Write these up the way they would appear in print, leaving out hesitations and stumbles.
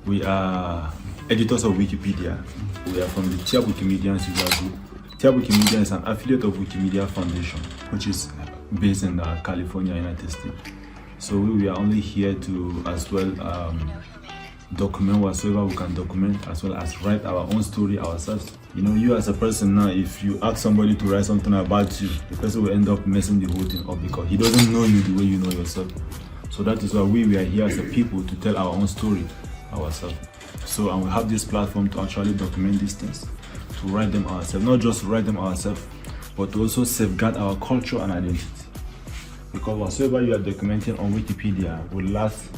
We are editors of Wikipedia. We are from the Jju Wikimedia Group. Jju Wikimedia is an affiliate of Wikimedia Foundation, which is based in California, United States. So we are only here to as well document whatsoever we can document, as well as write our own story ourselves. You know, you as a person now, if you ask somebody to write something about you, the person will end up messing the whole thing up because he doesn't know you the way you know yourself. So that is why we are here as a people to tell our own story ourselves. So, and we have this platform to actually document these things, to write them ourselves, not just write them ourselves, but to also safeguard our culture and identity. Because whatsoever you are documenting on Wikipedia will last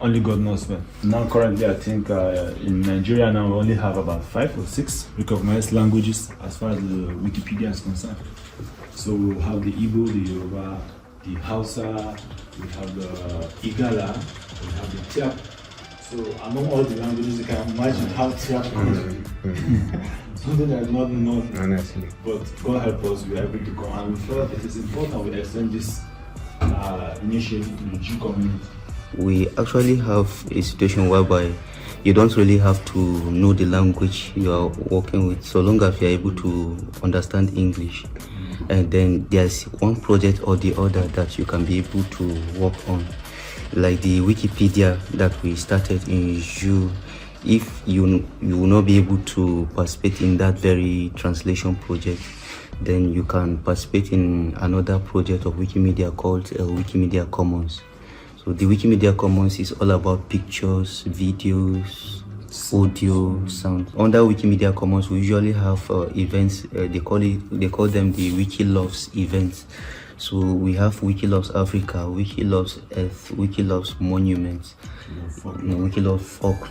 only God knows when. Now currently I think in Nigeria now we only have about 5 or 6 recognized languages as far as the Wikipedia is concerned. So we have the Igbo, the Yoruba, the Hausa, we have the Igala, we have the Tiap. So among all the languages, you can imagine how Tiap is. Something that is not known. Honestly. But God help us, we are able to come. And we felt it is important we extend this initiative to the Jju community. We actually have a situation whereby you don't really have to know the language you are working with, so long as you are able to understand English. And then there's one project or the other that you can be able to work on, like the Wikipedia that we started in Jju. If you will not be able to participate in that very translation project, then you can participate in another project of Wikimedia called Wikimedia Commons. So the Wikimedia Commons is all about pictures, videos, audio, sound. Under Wikimedia Commons, we usually have events. They call them the Wiki Loves events. So we have Wiki Loves Africa, Wiki Loves Earth, Wiki Loves Monuments, Wiki Loves folk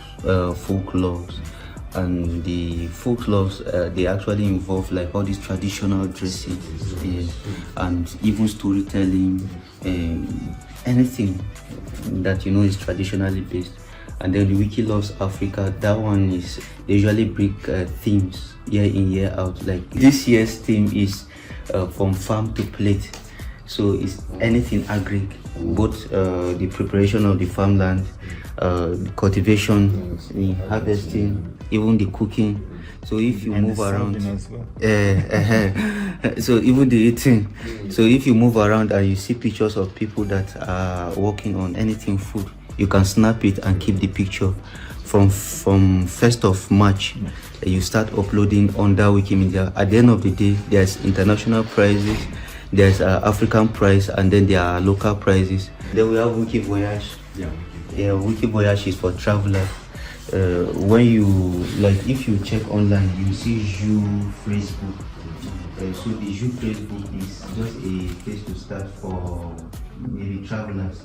loves. And the folk loves, they actually involve like all these traditional dresses, and even storytelling, anything that you know is traditionally based. And then the Wiki Loves Africa, that one is they usually bring themes year in year out. Like this year's theme is from farm to plate. So it's anything agri, both the preparation of the farmland, cultivation, harvesting, even the cooking. So if you move around, so even the eating. So if you move around and you see pictures of people that are working on anything food, you can snap it and keep the picture. From 1st of March, you start uploading under Wikimedia. At the end of the day, there's international prizes, there's African prize, and then there are local prizes. Then we have Wiki Voyage. Yeah, Wiki Voyage is for travelers. When you if you check online, you see Jju Facebook. So the Jju Facebook is just a place to start for maybe travelers.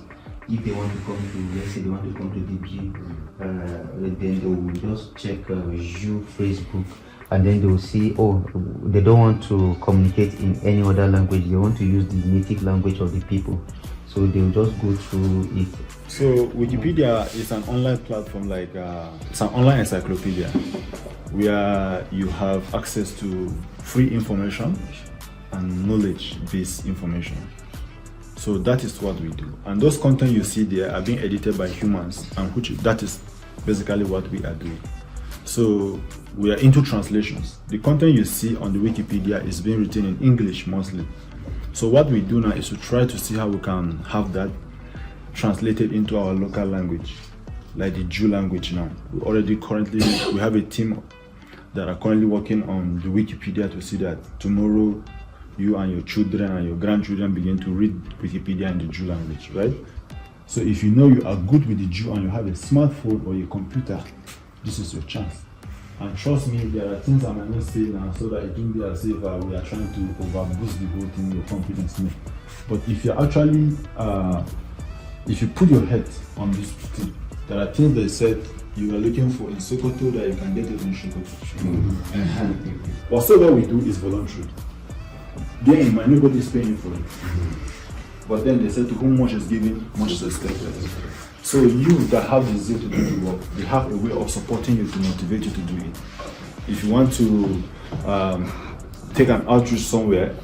If they want to come to, let's say they want to come to the gym, then they will just check Jju Facebook, and then they will see, oh, they don't want to communicate in any other language, they want to use the native language of the people. So they will just go through it. So Wikipedia is an online platform, it's an online encyclopedia where you have access to free information and knowledge-based information. So that is what we do. And those content you see there are being edited by humans, and that is basically what we are doing. So we are into translations. The content you see on the Wikipedia is being written in English mostly. So what we do now is to try to see how we can have that translated into our local language, like the Jju language now. We have a team that are currently working on the Wikipedia to see that tomorrow you and your children and your grandchildren begin to read Wikipedia in the Jju language, right? So if you know you are good with the Jju and you have a smartphone or a computer, this is your chance. And trust me, there are things I might not say now so that it won't be as if we are trying to overboost the whole thing, your confidence in me. But if you're actually, if you put your head on this thing, there are things they said you are looking for in Sokoto that you can get it in Sokoto. Whatever we do is voluntary. Bear in mind, nobody is paying for it. But then they said to whom much is given, much is expected. So you that have the zeal to do the work, they have a way of supporting you to motivate you to do it. If you want to take an outreach somewhere,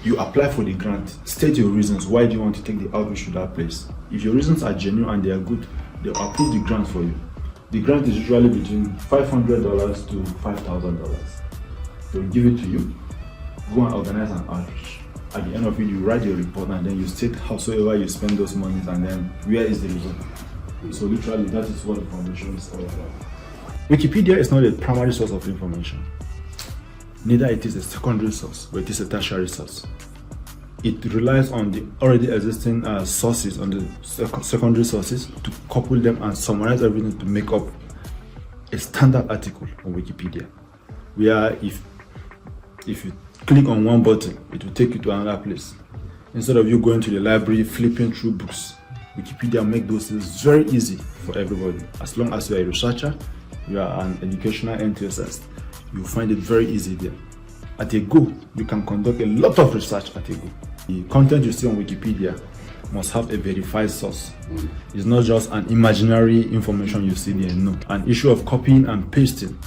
you apply for the grant. State your reasons. Why do you want to take the outreach to that place? If your reasons are genuine and they are good, they'll approve the grant for you. The grant is usually between $500 to $5,000. They'll give it to you, go and organize an outreach. At the end of it, you write your report and then you state howsoever you spend those monies and then where is the result. So literally, that is what the foundation is all about. Wikipedia is not a primary source of information. Neither it is a secondary source, but it is a tertiary source. It relies on the already existing sources, on the secondary sources, to couple them and summarize everything to make up a standard article on Wikipedia. Where if you click on one button, it will take you to another place. Instead of you going to the library, flipping through books, Wikipedia make those things very easy for everybody. As long as you are a researcher, you are an educational enthusiast, you find it very easy there. At a go, you can conduct a lot of research at a go. The content you see on Wikipedia must have a verified source. It's not just an imaginary information you see there, no. An issue of copying and pasting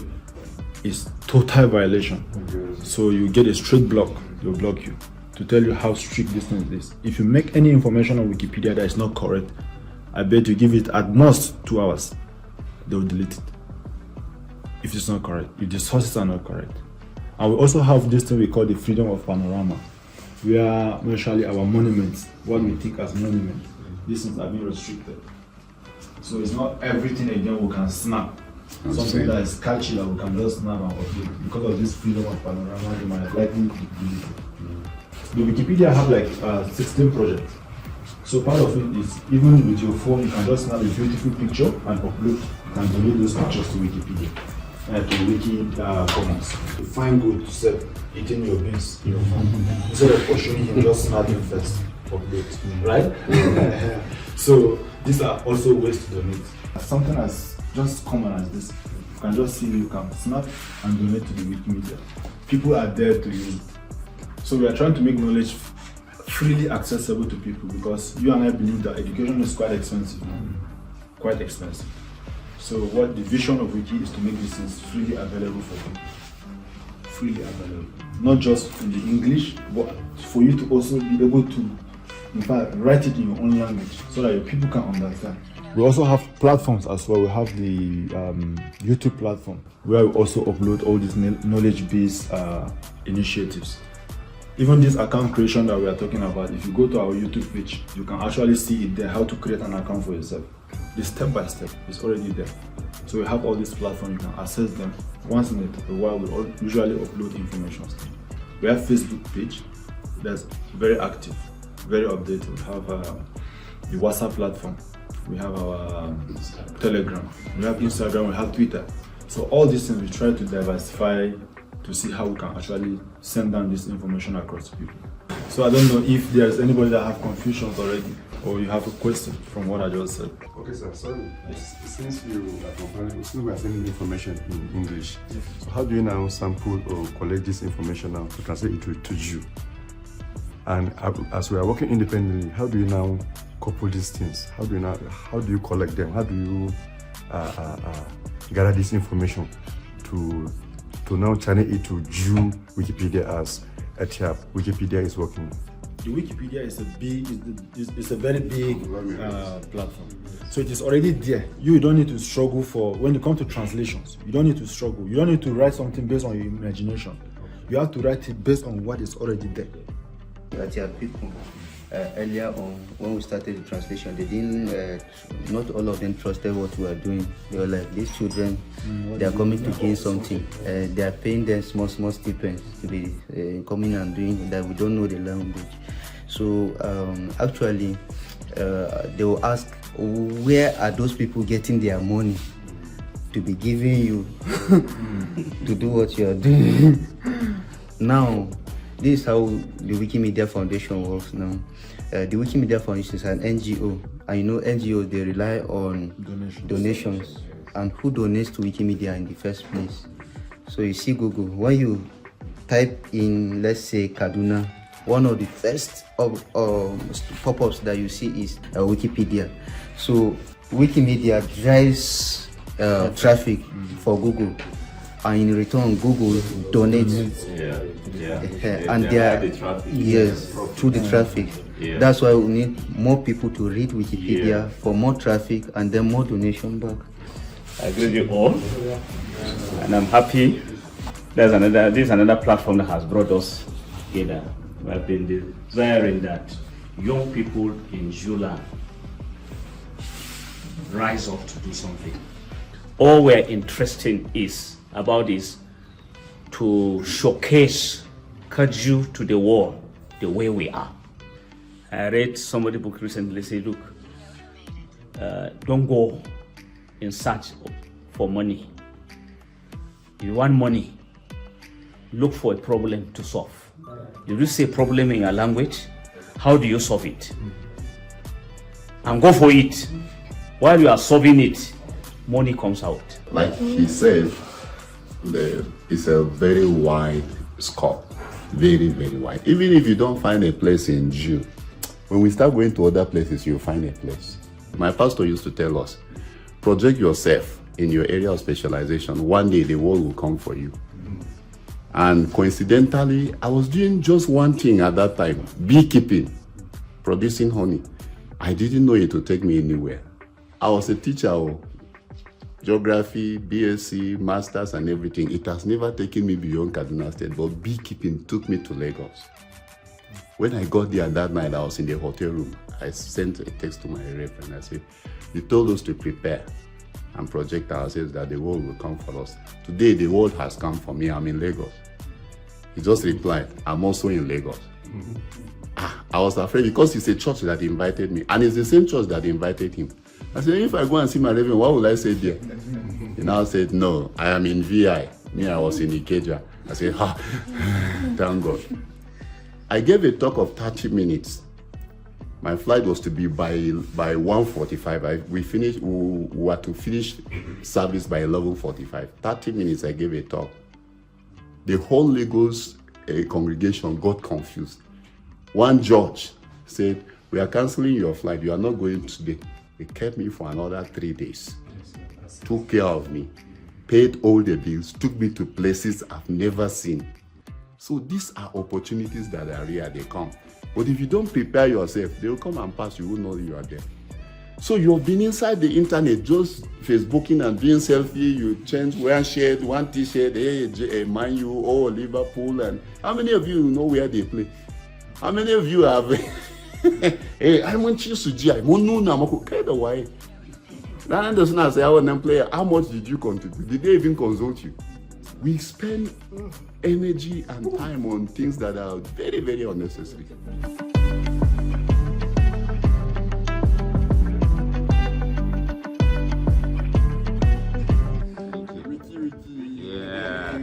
is total violation. So you get a straight block, they'll block you to tell you how strict this thing is. If you make any information on Wikipedia that is not correct, I bet you give it at most 2 hours, they'll delete it. If it's not correct, if the sources are not correct. And we also have this thing we call the freedom of panorama, where actually our monuments, what we think as monuments, these things are being restricted. So it's not everything again we can snap. Something that is catchy that we can just snap and upload. Because of this freedom of panorama, they might likely delete it. The Wikipedia have like 16 projects. So part of it is, even with your phone, you can just snap a beautiful picture and upload. You can donate those pictures to Wikipedia. To Wiki Commons. You find good to set eating your beans in your phone. Instead of showing him, just snapping first, upload, right? So these are also ways to donate. Something as just common as this, you can just see, you can snap and donate to the Wikimedia. People are there to use it. So we are trying to make knowledge freely accessible to people, because you and I believe that education is quite expensive. Quite expensive. So what the vision of Wiki is to make these things freely available for people. Freely available. Not just in the English, but for you to also be able to, in fact, write it in your own language so that your people can understand. We also have platforms as well. We have the YouTube platform, where we also upload all these knowledge-based initiatives. Even this account creation that we are talking about, if you go to our YouTube page, you can actually see it there, how to create an account for yourself. The step by step is already there. So we have all these platforms, you can access them. Once in a while, we usually upload information. We have Facebook page that's very active, very updated. We have the WhatsApp platform. We have our Telegram. We have Instagram. We have Twitter. So all these things we try to diversify to see how we can actually send down this information across to people. So I don't know if there's anybody that have confusions already, or you have a question from what I just said. Okay, sir. Sorry. Yes. Since we are sending information in English, yes. So how do you now sample or collect this information now to translate it to Jju? And as we are working independently, how do you now couple these things? How do you collect them? How do you gather this information to now channel it to Jju Wikipedia as Wikipedia is working? The Wikipedia is a very big platform. So it is already there. You don't need to struggle for, when it comes to translations, you don't need to struggle. You don't need to write something based on your imagination. You have to write it based on what is already there. People earlier on, when we started the translation, they didn't, not all of them trusted what we were doing. They were like, these children, they are coming to gain something. They are paying them small stipends to be coming and doing that. We don't know the language. So actually, they will ask, where are those people getting their money to be giving you to do what you are doing? Now, this is how the Wikimedia Foundation works now. The Wikimedia Foundation is an NGO, and you know NGOs, they rely on donations. And who donates to Wikimedia in the first place? So you see Google, when you type in, let's say, Kaduna, one of the first pop-ups that you see is Wikipedia. So Wikimedia drives traffic for Google, and in return Google donates. And they are through the traffic. That's why we need more people to read Wikipedia for more traffic and then more donation back. I greet you all, and I'm happy. This is another platform that has brought us together. We have been desiring that young people in Jula rise up to do something. All we're interested about is to showcase Jju to the world the way we are. I read somebody book recently say, look, don't go in search for money. If you want money, look for a problem to solve. If you say problem in your language, how do you solve it? And go for it. While you are solving it, money comes out. Like he said, it's a very wide scope. Very, very wide. Even if you don't find a place in Jju, when we start going to other places, you'll find a place. My pastor used to tell us, project yourself in your area of specialization. One day the world will come for you. And coincidentally, I was doing just one thing at that time, beekeeping, producing honey. I didn't know it would take me anywhere. I was a teacher, geography, BSc, masters and everything. It has never taken me beyond Kaduna State, but beekeeping took me to Lagos. When I got there that night, I was in the hotel room. I sent a text to my rep and I said, you told us to prepare and project ourselves that the world will come for us. Today, the world has come for me. I'm in Lagos. He just replied, I'm also in Lagos. I was afraid because it's a church that invited me, and it's the same church that invited him. I said, if I go and see my reverend, what will I say there? He now said, no, I am in VI. Me, I was in Ikeja. I said, thank God. I gave a talk of 30 minutes. My flight was to be by 1:45. We were to finish service by 11:45. 30 minutes I gave a talk. The whole Lagos congregation got confused. One judge said, we are canceling your flight. You are not going today. They kept me for another 3 days. Took care of me, paid all the bills, took me to places I've never seen. So these are opportunities that are rare, they come. But if you don't prepare yourself, they'll come and pass, you will know you are there. So you've been inside the internet, just Facebooking and doing selfie, you change one shirt, one t-shirt, Man U, oh, Liverpool, and how many of you know where they play? How many of you have, hey, I want you to GI, kind of why? That doesn't I say, I want them player, how much did you contribute? Did they even consult you? We spend energy and time on things that are very, very unnecessary. Yeah.